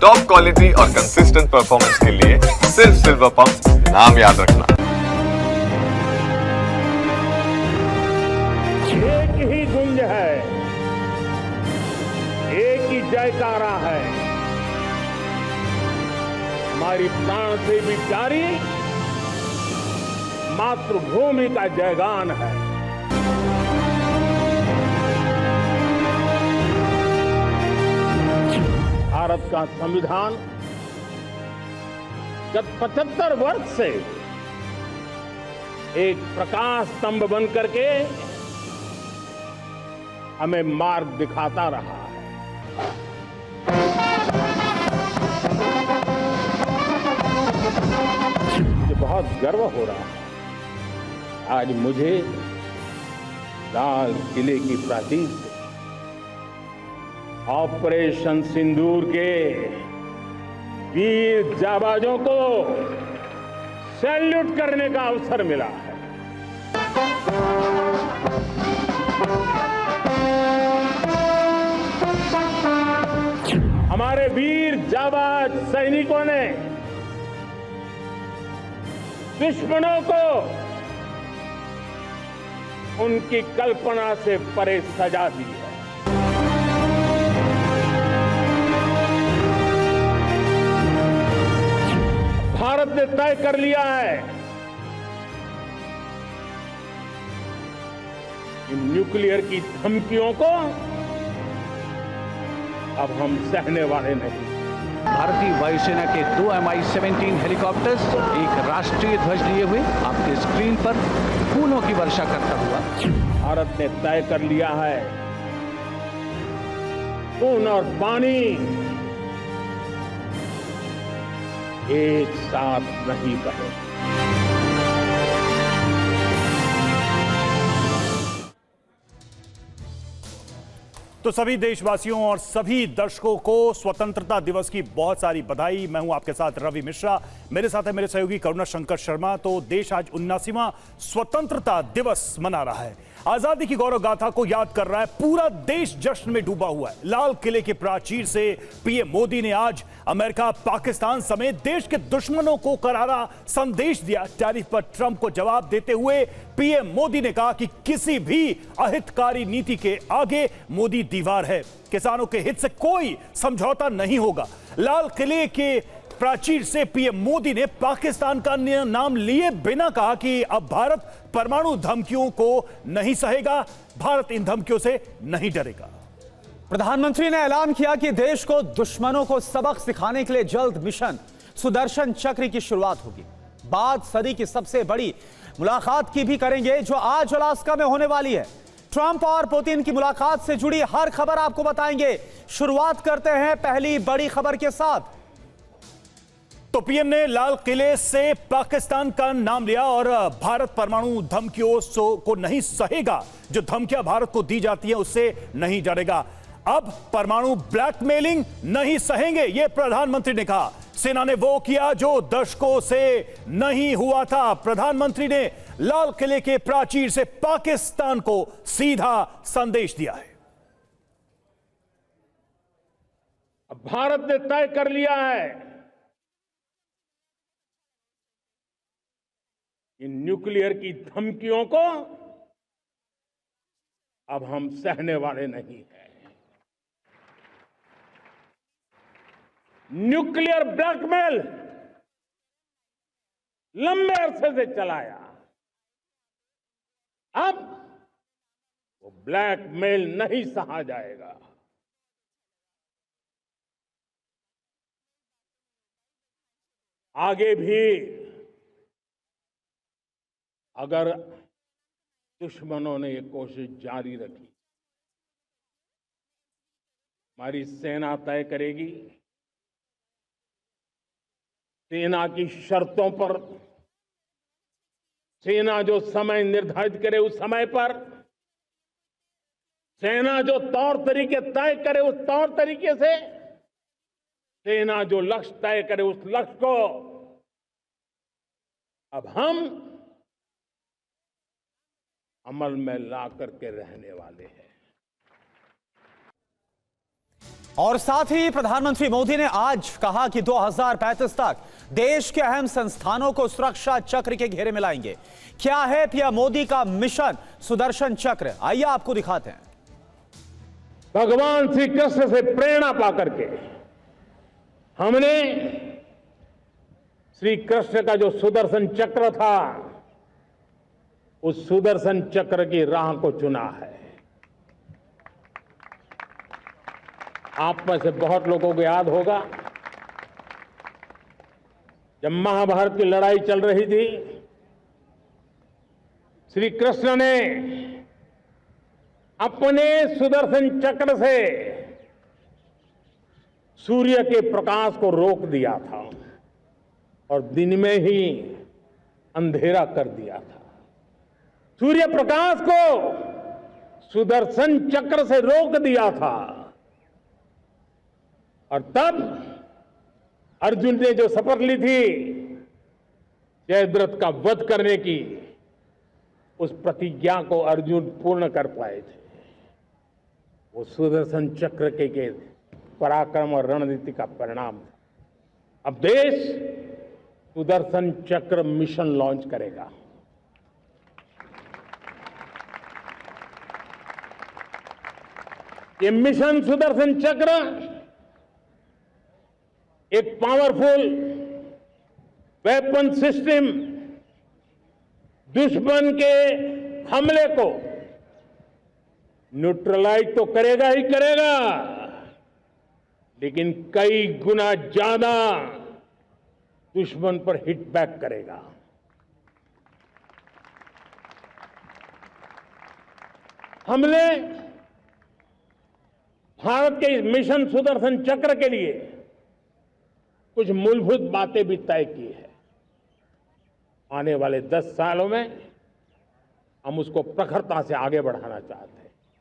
Top quality और consistent performance के लिए सिर्फ सिल्वर पंप नाम याद रखना। एक ही गुंज है, एक ही जयकारा है, हमारी प्राण से भी प्यारी मातृभूमि का जयगान है। भारत का संविधान गत 75 वर्ष से एक प्रकाश स्तंभ बन करके हमें मार्ग दिखाता रहा है। मुझे बहुत गर्व हो रहा है आज मुझे लाल किले की प्राचीर से ऑपरेशन सिंदूर के वीर जाबाजों को सैल्यूट करने का अवसर मिला है। हमारे वीर जाबाज सैनिकों ने दुश्मनों को उनकी कल्पना से परे सजा दी है। भारत ने तय कर लिया है कि न्यूक्लियर की धमकियों को अब हम सहने वाले नहीं। भारतीय वायुसेना के 2 Mi-17 हेलीकॉप्टर्स एक राष्ट्रीय ध्वज लिए हुए आपके स्क्रीन पर फूलों की वर्षा करता हुआ। भारत ने तय कर लिया है खून और पानी एक साथ नहीं बहे। तो सभी देशवासियों और सभी दर्शकों को स्वतंत्रता दिवस की बहुत सारी बधाई। मैं हूं आपके साथ रवि मिश्रा, मेरे साथ है मेरे सहयोगी करुणा शंकर शर्मा। तो देश आज 79वां स्वतंत्रता दिवस मना रहा है, आजादी की गौरव गाथा को याद कर रहा है। पूरा देश जश्न में डूबा हुआ है। लाल किले के प्राचीर से पीएम मोदी ने आज अमेरिका, पाकिस्तान समेत देश के दुश्मनों को करारा संदेश दिया। टैरिफ पर ट्रंप को जवाब देते हुए पीएम मोदी ने कहा कि किसी भी अहितकारी नीति के आगे मोदी दीवार है, किसानों के हित से कोई समझौता नहीं होगा। लाल किले के प्राचीर से पीएम मोदी ने पाकिस्तान का नाम लिए बिना कहा कि अब भारत परमाणु धमकियों को नहीं सहेगा, भारत इन धमकियों से नहीं डरेगा। प्रधानमंत्री ने ऐलान किया कि देश को दुश्मनों को सबक सिखाने के लिए जल्द मिशन सुदर्शन चक्र की शुरुआत होगी। बाद सदी की सबसे बड़ी मुलाकात की भी करेंगे जो आज अलास्का में होने वाली है। ट्रंप और पुतिन की मुलाकात से जुड़ी हर खबर आपको बताएंगे। शुरुआत करते हैं पहली बड़ी खबर के साथ। तो पीएम ने लाल किले से पाकिस्तान का नाम लिया और भारत परमाणु धमकियों को नहीं सहेगा। जो धमकियां भारत को दी जाती हैं उससे नहीं डरेगा। अब परमाणु ब्लैकमेलिंग नहीं सहेंगे, यह प्रधानमंत्री ने कहा। सेना ने वो किया जो दशकों से नहीं हुआ था। प्रधानमंत्री ने लाल किले के प्राचीर से पाकिस्तान को सीधा संदेश दिया है। अब भारत ने तय कर लिया है कि न्यूक्लियर की धमकियों को अब हम सहने वाले नहीं हैं। न्यूक्लियर ब्लैकमेल लंबे अरसे से चलाया, अब वो ब्लैकमेल नहीं सहा जाएगा। आगे भी अगर दुश्मनों ने ये कोशिश जारी रखी, हमारी सेना तय करेगी। सेना की शर्तों पर, सेना जो समय निर्धारित करे उस समय पर, सेना जो तौर तरीके तय करे उस तौर तरीके से, सेना जो लक्ष्य तय करे उस लक्ष्य को अब हम अमल में ला करके रहने वाले हैं। और साथ ही प्रधानमंत्री मोदी ने आज कहा कि 2035 तक देश के अहम संस्थानों को सुरक्षा चक्र के घेरे में लाएंगे। क्या है पीएम मोदी का मिशन सुदर्शन चक्र, आइए आपको दिखाते हैं। भगवान श्री कृष्ण से प्रेरणा पाकर के हमने श्री कृष्ण का जो सुदर्शन चक्र था, उस सुदर्शन चक्र की राह को चुना है। आप में से बहुत लोगों को याद होगा, जब महाभारत की लड़ाई चल रही थी, श्री कृष्ण ने अपने सुदर्शन चक्र से सूर्य के प्रकाश को रोक दिया था और दिन में ही अंधेरा कर दिया था। सूर्य प्रकाश को सुदर्शन चक्र से रोक दिया था और तब अर्जुन ने जो शपथ ली थी जयद्रथ का वध करने की, उस प्रतिज्ञा को अर्जुन पूर्ण कर पाए थे। वो सुदर्शन चक्र के पराक्रम और रणनीति का परिणाम था। अब देश सुदर्शन चक्र मिशन लॉन्च करेगा। ये मिशन सुदर्शन चक्र एक पावरफुल वेपन सिस्टम दुश्मन के हमले को न्यूट्रलाइज तो करेगा ही करेगा, लेकिन कई गुना ज्यादा दुश्मन पर हिट बैक करेगा। हमने भारत के इस मिशन सुदर्शन चक्र के लिए कुछ मूलभूत बातें भी तय की है। आने वाले 10 सालों में हम उसको प्रखरता से आगे बढ़ाना चाहते हैं।